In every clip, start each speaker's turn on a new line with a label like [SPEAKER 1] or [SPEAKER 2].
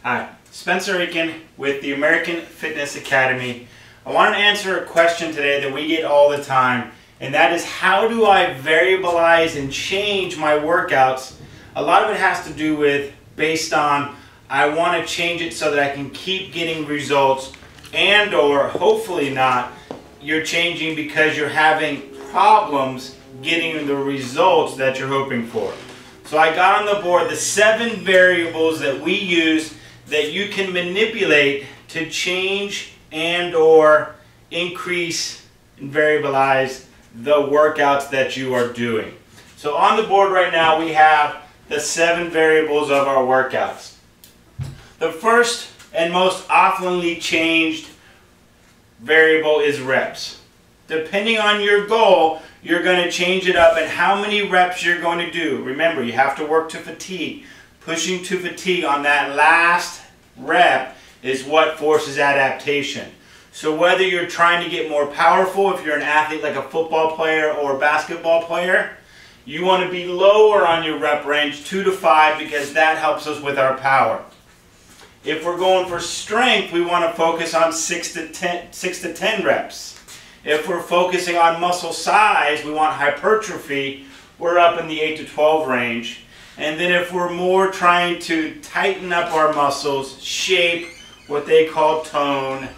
[SPEAKER 1] Hi, Spencer Aiken with the American Fitness Academy. I want to answer a question today that we get all the time, and that is, how do I variabilize and change my workouts? A lot of it has to do with based on I want to change it so that I can keep getting results, and or hopefully not, you're changing because you're having problems getting the results that you're hoping for. So I got on the board the 7 variables that we use that you can manipulate to change and or increase and variabilize the workouts that you are doing. So on the board right now we have the 7 variables of our workouts. The first and most oftenly changed variable is reps. Depending on your goal, you're going to change it up and how many reps you're going to do. Remember, you have to work to fatigue. Pushing to fatigue on that last rep is what forces adaptation. So whether you're trying to get more powerful, if you're an athlete like a football player or a basketball player, you want to be lower on your rep range, 2 to 5, because that helps us with our power. If we're going for strength, we want to focus on 6 to 10 reps. If we're focusing on muscle size, we want hypertrophy, we're up in the 8 to 12 range. And then if we're more trying to tighten up our muscles, shape, what they call tone,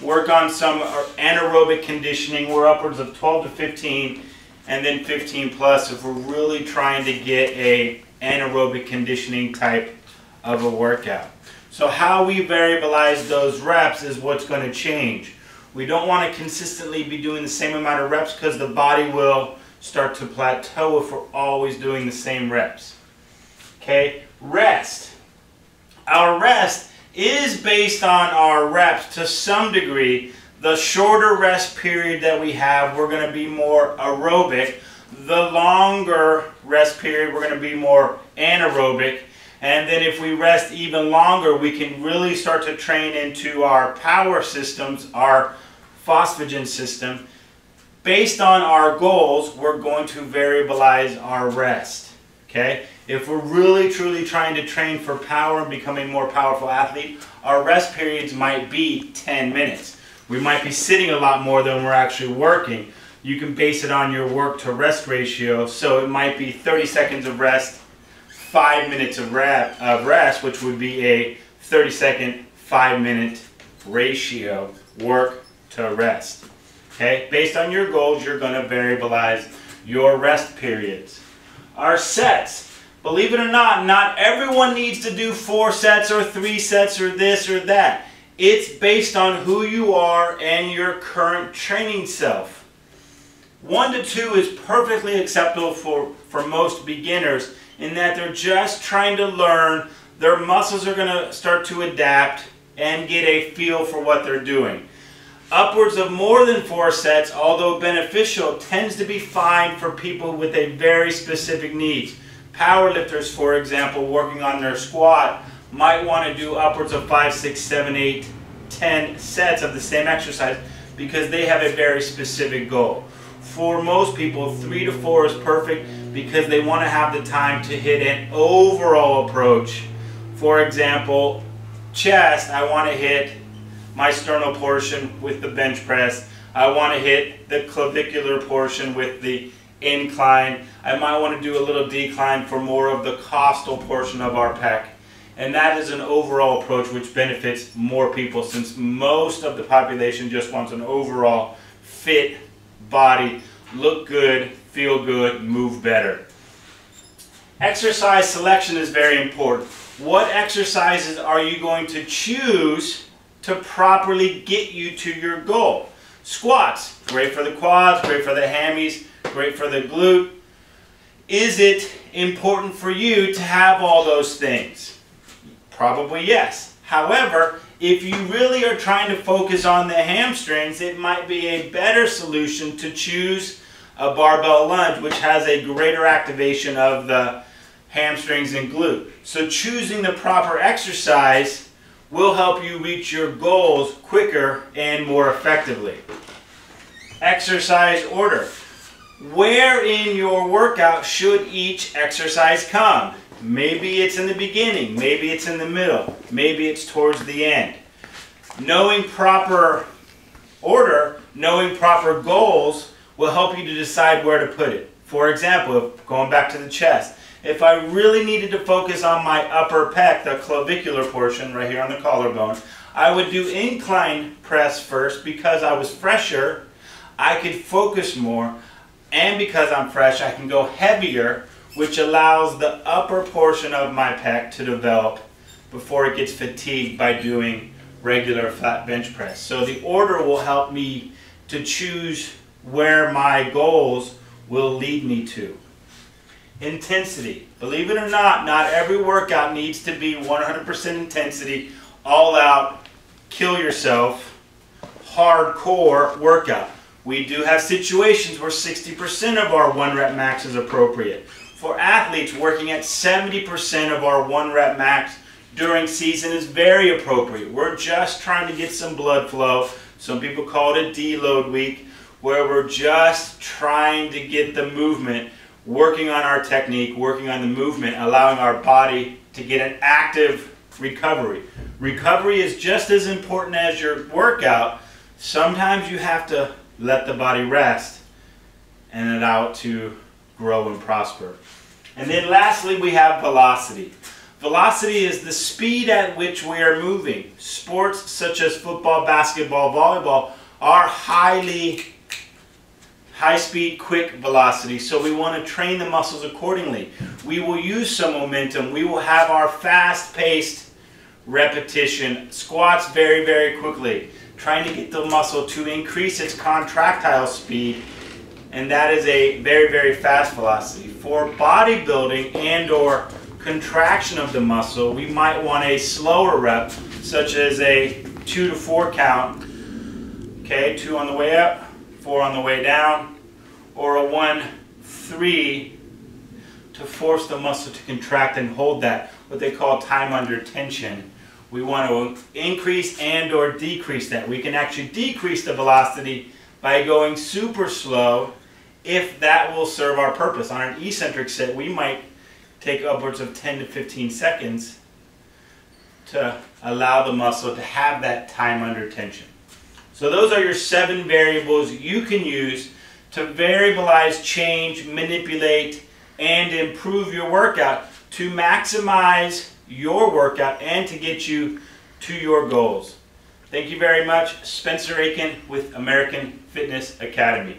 [SPEAKER 1] work on some anaerobic conditioning, we're upwards of 12 to 15, and then 15 plus if we're really trying to get a anaerobic conditioning type of a workout. So how we variabilize those reps is what's going to change. We don't want to consistently be doing the same amount of reps because the body will start to plateau if we're always doing the same reps. Okay, rest. Our rest is based on our reps to some degree. The shorter rest period that we have, we're going to be more aerobic. The longer rest period, we're going to be more anaerobic. And then if we rest even longer, we can really start to train into our power systems, our phosphagen system. Based on our goals, we're going to variabilize our rest. Okay? If we're really truly trying to train for power and becoming a more powerful athlete, our rest periods might be 10 minutes. We might be sitting a lot more than we're actually working. You can base it on your work to rest ratio, so it might be 30 seconds of rest, 5 minutes of rest, which would be a 30-second, 5-minute ratio, work to rest. Okay? Based on your goals, you're going to variabilize your rest periods. Our sets. Believe it or not, not everyone needs to do 4 sets or 3 sets or this or that. It's based on who you are and your current training self. 1 to 2 is perfectly acceptable for most beginners in that they're just trying to learn. Their muscles are going to start to adapt and get a feel for what they're doing. Upwards of more than 4 sets, although beneficial, tends to be fine for people with a very specific needs. Powerlifters, for example, working on their squat, might want to do upwards of 5, 6, 7, 8, 10 sets of the same exercise because they have a very specific goal. For most people, 3 to 4 is perfect because they want to have the time to hit an overall approach. For example, chest, I want to hit my sternal portion with the bench press. I want to hit the clavicular portion with the incline. I might want to do a little decline for more of the costal portion of our pec. And that is an overall approach which benefits more people since most of the population just wants an overall fit body, look good, feel good, move better. Exercise selection is very important. What exercises are you going to choose to properly get you to your goal? Squats, great for the quads, great for the hammies, great for the glute. Is it important for you to have all those things? Probably yes. However, if you really are trying to focus on the hamstrings, it might be a better solution to choose a barbell lunge, which has a greater activation of the hamstrings and glute. So choosing the proper exercise will help you reach your goals quicker and more effectively. Exercise order. Where in your workout should each exercise come? Maybe it's in the beginning, maybe it's in the middle, maybe it's towards the end. Knowing proper order, knowing proper goals will help you to decide where to put it. For example, going back to the chest, if I really needed to focus on my upper pec, the clavicular portion right here on the collarbone, I would do incline press first because I was fresher, I could focus more, and because I'm fresh, I can go heavier, which allows the upper portion of my pec to develop before it gets fatigued by doing regular flat bench press. So the order will help me to choose where my goals will lead me to. Intensity. Believe it or not every workout needs to be 100% intensity, all out, kill yourself, hardcore workout. We do have situations where 60% of our 1 rep max is appropriate. For athletes, working at 70% of our 1 rep max during season is very appropriate. We're just trying to get some blood flow. Some people call it a deload week, where we're just trying to get the movement, working on our technique, working on the movement, allowing our body to get an active recovery. Recovery is just as important as your workout. Sometimes you have to let the body rest and allow it to grow and prosper. And then lastly, we have velocity. Velocity is the speed at which we are moving. Sports such as football, basketball, volleyball are high-speed, quick velocity, so we want to train the muscles accordingly. We will use some momentum. We will have our fast-paced repetition, squats very, very quickly, trying to get the muscle to increase its contractile speed, and that is a very, very fast velocity. For bodybuilding and or contraction of the muscle, we might want a slower rep, such as a 2 to 4 count. Okay, 2 on the way up, 4 on the way down, or a 1-3 to force the muscle to contract and hold that, what they call time under tension. We want to increase and or decrease that. We can actually decrease the velocity by going super slow if that will serve our purpose. On an eccentric set, we might take upwards of 10 to 15 seconds to allow the muscle to have that time under tension. So those are your 7 variables you can use to variabilize, change, manipulate, and improve your workout to maximize your workout and to get you to your goals. Thank you very much. Spencer Aiken with American Fitness Academy.